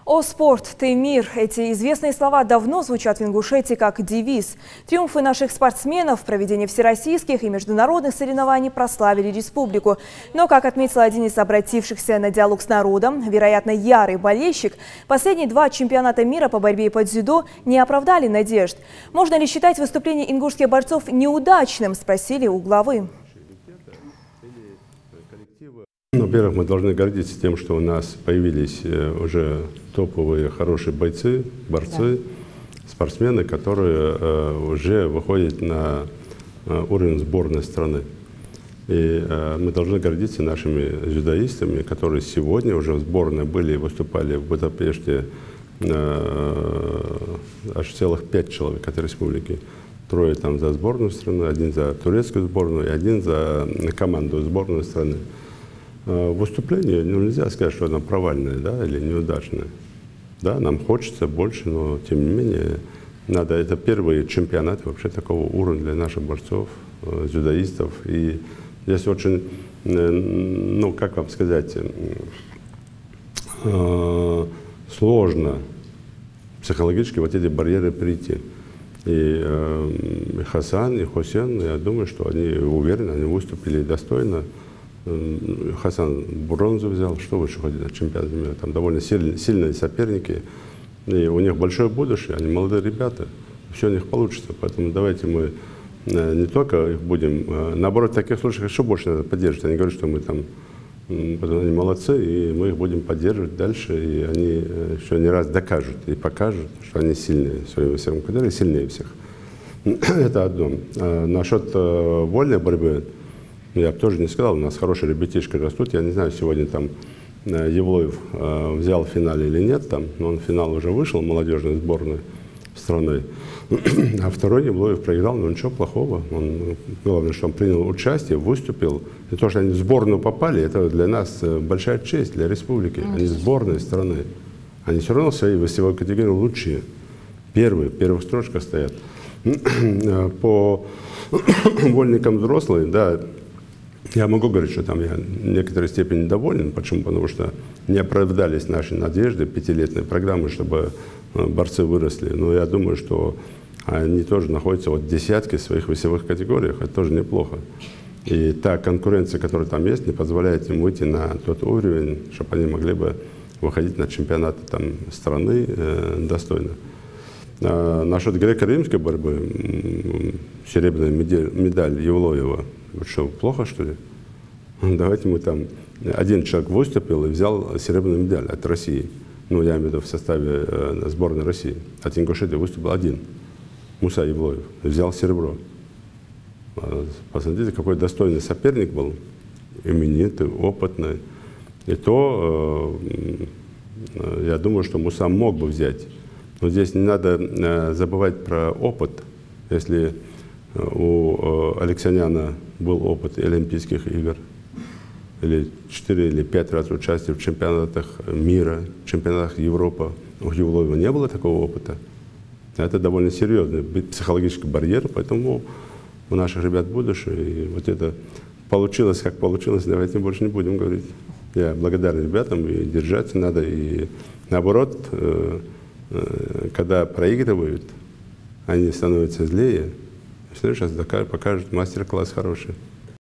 «О спорт, ты мир» – эти известные слова давно звучат в Ингушетии как девиз. Триумфы наших спортсменов, проведение всероссийских и международных соревнований прославили республику. Но, как отметил один из обратившихся на диалог с народом, вероятно, ярый болельщик, последние два чемпионата мира по борьбе по дзюдо не оправдали надежд. Можно ли считать выступление ингушских борцов неудачным, спросили у главы. Во-первых, мы должны гордиться тем, что у нас появились уже топовые хорошие бойцы, борцы, спортсмены, которые уже выходят на уровень сборной страны. И мы должны гордиться нашими дзюдоистами, которые сегодня уже в сборной были и выступали в Будапеште аж целых 5 человек от республики. 3 там за сборную страны, 1 за турецкую сборную и 1 за команду сборной страны. Выступление, нельзя сказать, что оно провальное, да, или неудачное. Да, нам хочется больше, но тем не менее, это первый чемпионат вообще такого уровня для наших борцов, дзюдоистов. И здесь очень, ну, как вам сказать, сложно психологически вот эти барьеры прийти. И Хасан, и Хусен, я думаю, что они уверены, они выступили достойно. Хасан бронзу взял, что выше ходит от чемпионата мира. Там довольно сильные соперники, и у них большое будущее, они молодые ребята, все у них получится. Поэтому давайте мы не только их будем, наоборот, в таких случаях еще больше надо поддерживать. Они говорят, что мы там, они молодцы, и мы их будем поддерживать дальше, и они еще не раз докажут и покажут, что они сильнее в своем весовом категории, сильнее всех. Это одно. Насчет вольной борьбы, я бы тоже не сказал, у нас хорошие ребятишки растут. Я не знаю, сегодня там Евлоев взял в финале или нет, там, но он в финал уже вышел, молодежной сборной страны. А второй Евлоев проиграл, но ничего плохого. Главное, что он принял участие, выступил. И то, что они в сборную попали, это для нас большая честь, для республики. Они сборной страны. Они все равно в своей весовой категории лучшие. Первые, в первых строчках стоят. По вольникам взрослые, да, я могу говорить, что там я в некоторой степени доволен. Почему? Потому что не оправдались наши надежды пятилетней программы, чтобы борцы выросли. Но я думаю, что они тоже находятся в десятке своих весовых категориях. Это тоже неплохо. И та конкуренция, которая там есть, не позволяет им выйти на тот уровень, чтобы они могли бы выходить на чемпионаты там, страны достойно. Насчет греко-римской борьбы, серебряная медаль Евлоева. Что, плохо, что ли? Давайте мы там... Один человек выступил и взял серебряную медаль от России. Ну, я имею в виду в составе сборной России. От Ингушетии выступил один. Муса Евлоев. Взял серебро. Посмотрите, какой достойный соперник был. Именитый, опытный. И то, я думаю, что Муса мог бы взять. Но здесь не надо забывать про опыт. Если у Алексаняна был опыт Олимпийских игр, или 4 или 5 раз участия в чемпионатах мира, чемпионатах Европы, у Евлоева не было такого опыта. Это довольно серьезный психологический барьер, поэтому у наших ребят будущее. И вот это получилось, как получилось, давайте больше не будем говорить. Я благодарен ребятам, и держаться надо, и наоборот, когда проигрывают, они становятся злее. Сейчас покажут мастер-класс хороший.